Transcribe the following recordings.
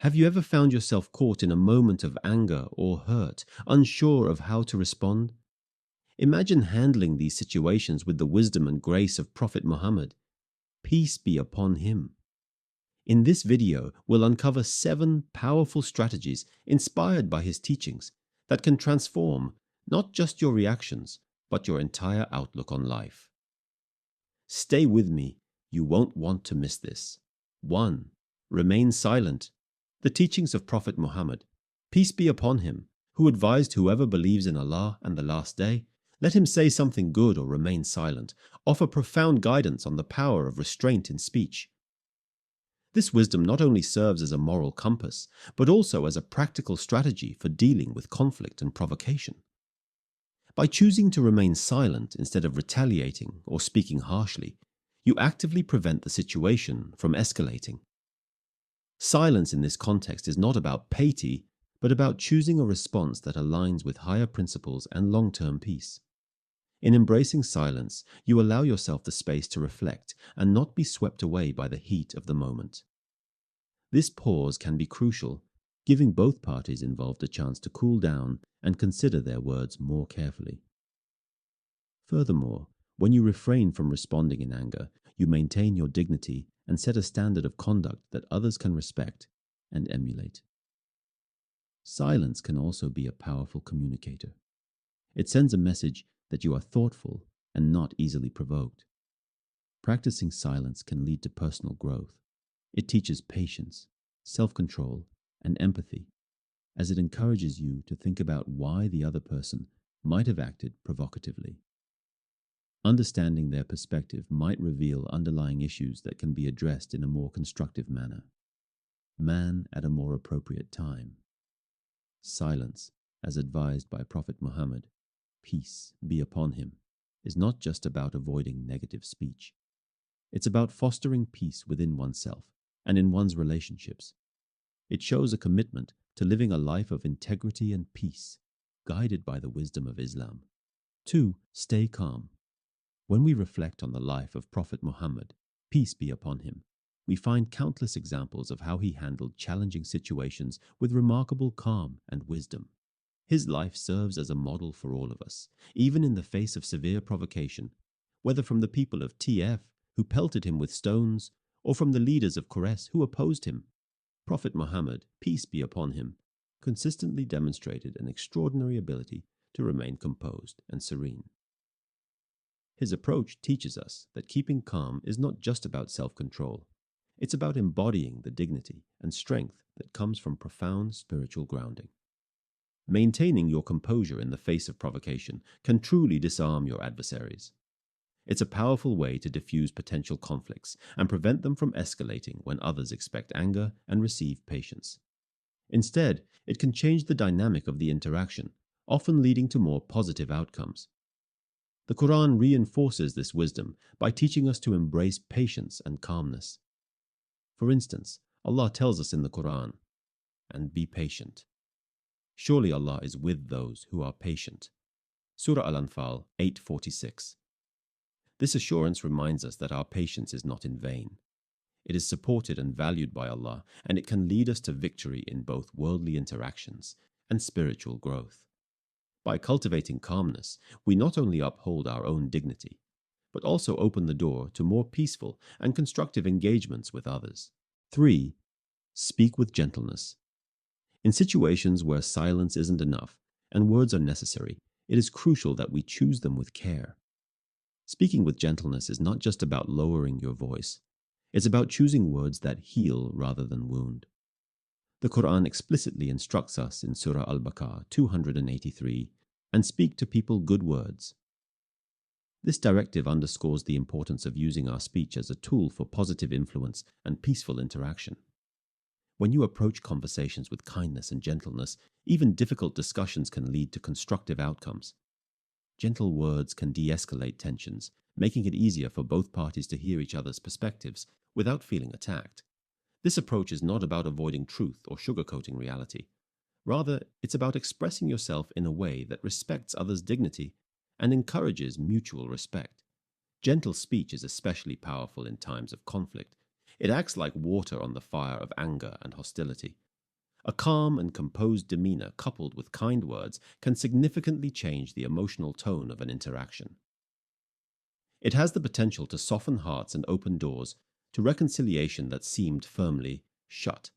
Have you ever found yourself caught in a moment of anger or hurt, unsure of how to respond? Imagine handling these situations with the wisdom and grace of Prophet Muhammad. Peace be upon him. In this video, we'll uncover 7 powerful strategies inspired by his teachings that can transform not just your reactions, but your entire outlook on life. Stay with me, you won't want to miss this. 1. Remain silent. The teachings of Prophet Muhammad, peace be upon him, who advised whoever believes in Allah and the Last Day, let him say something good or remain silent, offer profound guidance on the power of restraint in speech. This wisdom not only serves as a moral compass, but also as a practical strategy for dealing with conflict and provocation. By choosing to remain silent instead of retaliating or speaking harshly, you actively prevent the situation from escalating. Silence in this context is not about piety, but about choosing a response that aligns with higher principles and long-term peace. In embracing silence, you allow yourself the space to reflect and not be swept away by the heat of the moment. This pause can be crucial, giving both parties involved a chance to cool down and consider their words more carefully. Furthermore, when you refrain from responding in anger, you maintain your dignity and set a standard of conduct that others can respect and emulate. Silence can also be a powerful communicator. It sends a message that you are thoughtful and not easily provoked. Practicing silence can lead to personal growth. It teaches patience, self-control, and empathy, as it encourages you to think about why the other person might have acted provocatively. Understanding their perspective might reveal underlying issues that can be addressed in a more constructive manner. Man at a more appropriate time. Silence, as advised by Prophet Muhammad, peace be upon him, is not just about avoiding negative speech. It's about fostering peace within oneself and in one's relationships. It shows a commitment to living a life of integrity and peace, guided by the wisdom of Islam. 2. Stay calm. When we reflect on the life of Prophet Muhammad, peace be upon him, we find countless examples of how he handled challenging situations with remarkable calm and wisdom. His life serves as a model for all of us, even in the face of severe provocation, whether from the people of TF, who pelted him with stones, or from the leaders of Quraysh who opposed him. Prophet Muhammad, peace be upon him, consistently demonstrated an extraordinary ability to remain composed and serene. His approach teaches us that keeping calm is not just about self-control. It's about embodying the dignity and strength that comes from profound spiritual grounding. Maintaining your composure in the face of provocation can truly disarm your adversaries. It's a powerful way to diffuse potential conflicts and prevent them from escalating when others expect anger and receive patience. Instead, it can change the dynamic of the interaction, often leading to more positive outcomes. The Quran reinforces this wisdom by teaching us to embrace patience and calmness. For instance, Allah tells us in the Quran, "And be patient. Surely Allah is with those who are patient." Surah Al-Anfal 8:46. This assurance reminds us that our patience is not in vain. It is supported and valued by Allah, and it can lead us to victory in both worldly interactions and spiritual growth. By cultivating calmness, we not only uphold our own dignity, but also open the door to more peaceful and constructive engagements with others. 3. Speak with gentleness. In situations where silence isn't enough and words are necessary, it is crucial that we choose them with care. Speaking with gentleness is not just about lowering your voice. It's about choosing words that heal rather than wound. The Quran explicitly instructs us in Surah Al-Baqarah 283, "And speak to people good words." This directive underscores the importance of using our speech as a tool for positive influence and peaceful interaction. When you approach conversations with kindness and gentleness, even difficult discussions can lead to constructive outcomes. Gentle words can de-escalate tensions, making it easier for both parties to hear each other's perspectives without feeling attacked. This approach is not about avoiding truth or sugarcoating reality. Rather, it's about expressing yourself in a way that respects others' dignity and encourages mutual respect. Gentle speech is especially powerful in times of conflict. It acts like water on the fire of anger and hostility, A calm and composed demeanor coupled with kind words can significantly change the emotional tone of an interaction. It has the potential to soften hearts and open doors to reconciliation that seemed firmly shut.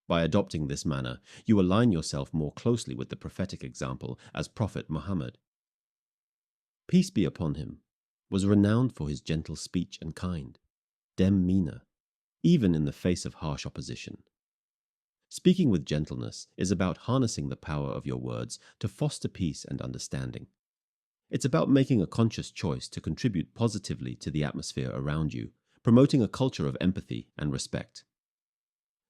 By adopting this manner, you align yourself more closely with the prophetic example as Prophet Muhammad. Peace be upon him, was renowned for his gentle speech and kind demeanor, even in the face of harsh opposition. Speaking with gentleness is about harnessing the power of your words to foster peace and understanding. It's about making a conscious choice to contribute positively to the atmosphere around you, promoting a culture of empathy and respect.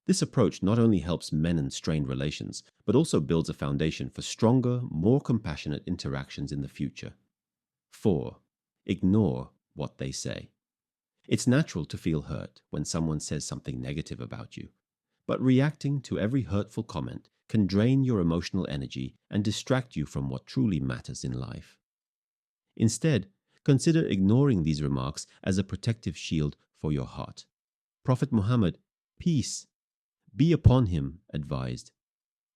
This approach not only helps mend in strained relations, but also builds a foundation for stronger, more compassionate interactions in the future. 4. Ignore what they say. It's natural to feel hurt when someone says something negative about you, but reacting to every hurtful comment can drain your emotional energy and distract you from what truly matters in life. Instead, consider ignoring these remarks as a protective shield for your heart. Prophet Muhammad, peace be upon him, advised,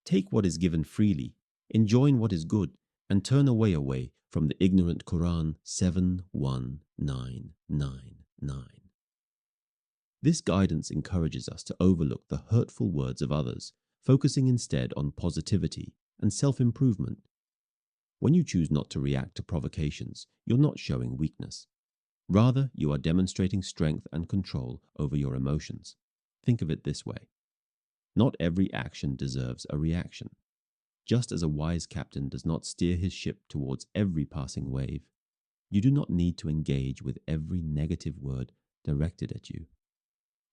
take what is given freely, enjoin what is good, and turn away from the ignorant. Quran 7:1999. This guidance encourages us to overlook the hurtful words of others, focusing instead on positivity and self-improvement. When you choose not to react to provocations, you're not showing weakness. Rather, you are demonstrating strength and control over your emotions. Think of it this way. Not every action deserves a reaction. Just as a wise captain does not steer his ship towards every passing wave, you do not need to engage with every negative word directed at you.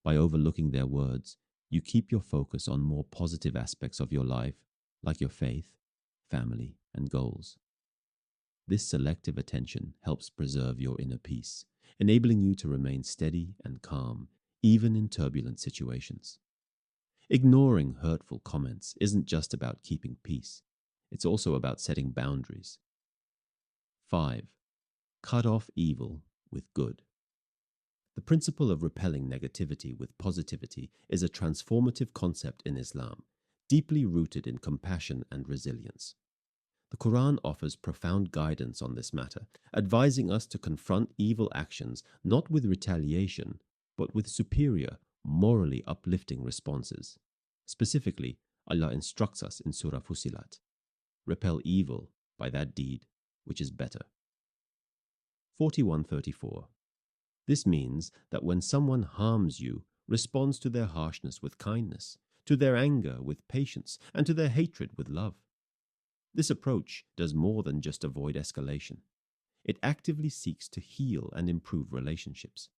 By overlooking their words, you keep your focus on more positive aspects of your life, like your faith, family, and goals. This selective attention helps preserve your inner peace, enabling you to remain steady and calm, even in turbulent situations. Ignoring hurtful comments isn't just about keeping peace. It's also about setting boundaries. 5. Cut off evil with good. The principle of repelling negativity with positivity is a transformative concept in Islam, deeply rooted in compassion and resilience. The Quran offers profound guidance on this matter, advising us to confront evil actions not with retaliation, but with superior, morally uplifting responses. Specifically, Allah instructs us in Surah Fusilat, repel evil by that deed which is better. 41:34. This means that when someone harms you, responds to their harshness with kindness, to their anger with patience, and to their hatred with love. This approach does more than just avoid escalation. It actively seeks to heal and improve relationships.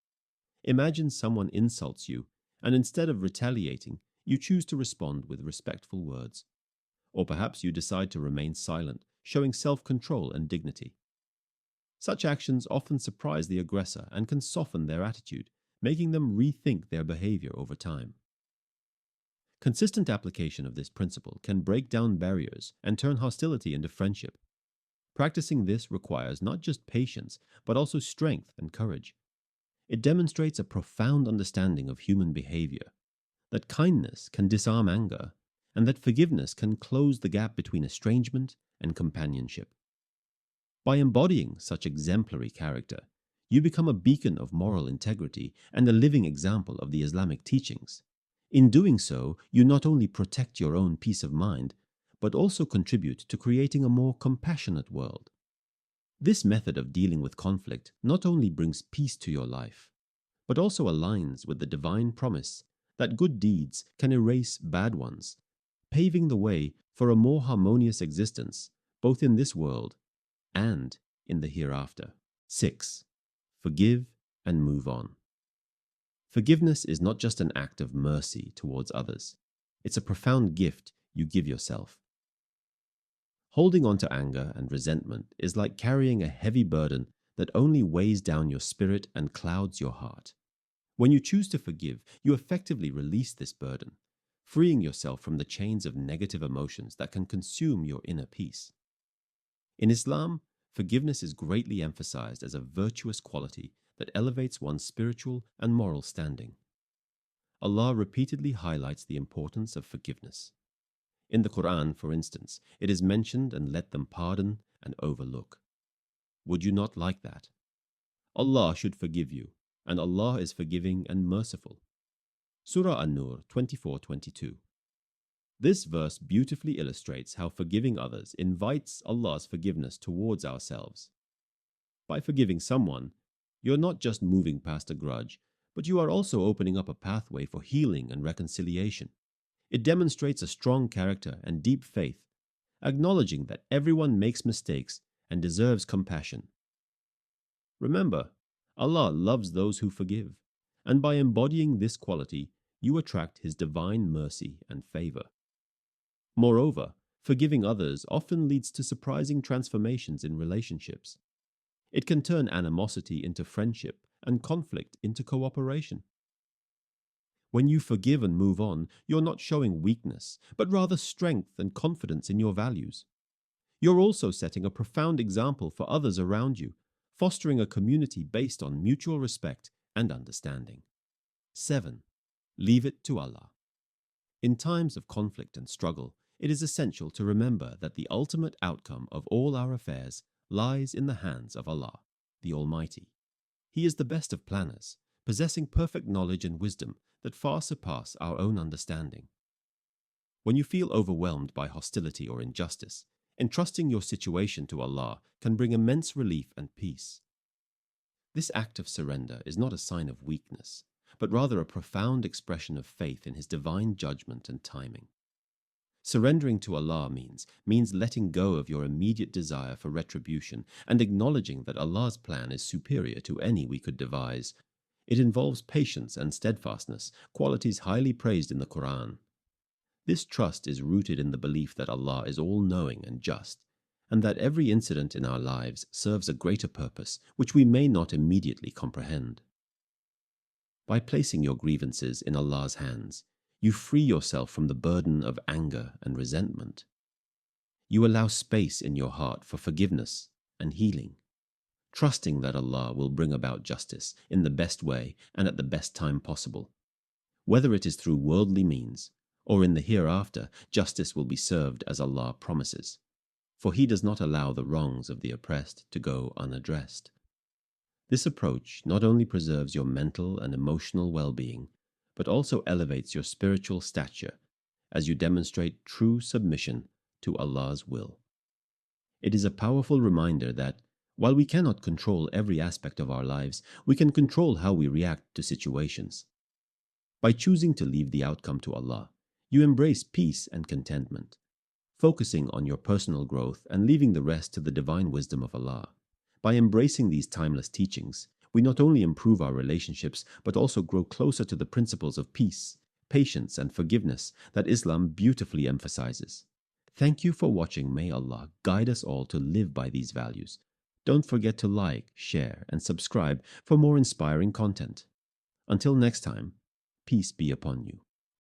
Imagine someone insults you, and instead of retaliating, you choose to respond with respectful words. Or perhaps you decide to remain silent, showing self-control and dignity. Such actions often surprise the aggressor and can soften their attitude, making them rethink their behavior over time. Consistent application of this principle can break down barriers and turn hostility into friendship. Practicing this requires not just patience, but also strength and courage. It demonstrates a profound understanding of human behavior, that kindness can disarm anger, and that forgiveness can close the gap between estrangement and companionship. By embodying such exemplary character, you become a beacon of moral integrity and a living example of the Islamic teachings. In doing so, you not only protect your own peace of mind, but also contribute to creating a more compassionate world. This method of dealing with conflict not only brings peace to your life, but also aligns with the divine promise that good deeds can erase bad ones, paving the way for a more harmonious existence, both in this world and in the hereafter. 6. Forgive and move on. Forgiveness is not just an act of mercy towards others. It's a profound gift you give yourself. Holding on to anger and resentment is like carrying a heavy burden that only weighs down your spirit and clouds your heart. When you choose to forgive, you effectively release this burden, freeing yourself from the chains of negative emotions that can consume your inner peace. In Islam, forgiveness is greatly emphasized as a virtuous quality that elevates one's spiritual and moral standing. Allah repeatedly highlights the importance of forgiveness. In the Quran, for instance, it is mentioned and let them pardon and overlook. Would you not like that? Allah should forgive you, and Allah is forgiving and merciful. Surah An-Nur 24:22. This verse beautifully illustrates how forgiving others invites Allah's forgiveness towards ourselves. By forgiving someone, you're not just moving past a grudge, but you are also opening up a pathway for healing and reconciliation. It demonstrates a strong character and deep faith, acknowledging that everyone makes mistakes and deserves compassion. Remember, Allah loves those who forgive, and by embodying this quality, you attract His divine mercy and favor. Moreover, forgiving others often leads to surprising transformations in relationships. It can turn animosity into friendship and conflict into cooperation. When you forgive and move on, you're not showing weakness, but rather strength and confidence in your values. You're also setting a profound example for others around you, fostering a community based on mutual respect and understanding. 7. Leave it to Allah. In times of conflict and struggle, it is essential to remember that the ultimate outcome of all our affairs lies in the hands of Allah, the Almighty. He is the best of planners, possessing perfect knowledge and wisdom that far surpass our own understanding. When you feel overwhelmed by hostility or injustice, entrusting your situation to Allah can bring immense relief and peace. This act of surrender is not a sign of weakness, but rather a profound expression of faith in His divine judgment and timing. Surrendering to Allah means letting go of your immediate desire for retribution and acknowledging that Allah's plan is superior to any we could devise. It involves patience and steadfastness, qualities highly praised in the Quran. This trust is rooted in the belief that Allah is all-knowing and just, and that every incident in our lives serves a greater purpose which we may not immediately comprehend. By placing your grievances in Allah's hands, you free yourself from the burden of anger and resentment. You allow space in your heart for forgiveness and healing, trusting that Allah will bring about justice in the best way and at the best time possible. Whether it is through worldly means or in the hereafter, justice will be served as Allah promises, for He does not allow the wrongs of the oppressed to go unaddressed. This approach not only preserves your mental and emotional well-being, but also elevates your spiritual stature as you demonstrate true submission to Allah's will. It is a powerful reminder that, while we cannot control every aspect of our lives, we can control how we react to situations. By choosing to leave the outcome to Allah, you embrace peace and contentment, focusing on your personal growth and leaving the rest to the divine wisdom of Allah. By embracing these timeless teachings, we not only improve our relationships, but also grow closer to the principles of peace, patience, and forgiveness that Islam beautifully emphasizes. Thank you for watching. May Allah guide us all to live by these values. Don't forget to like, share, and subscribe for more inspiring content. Until next time, peace be upon you.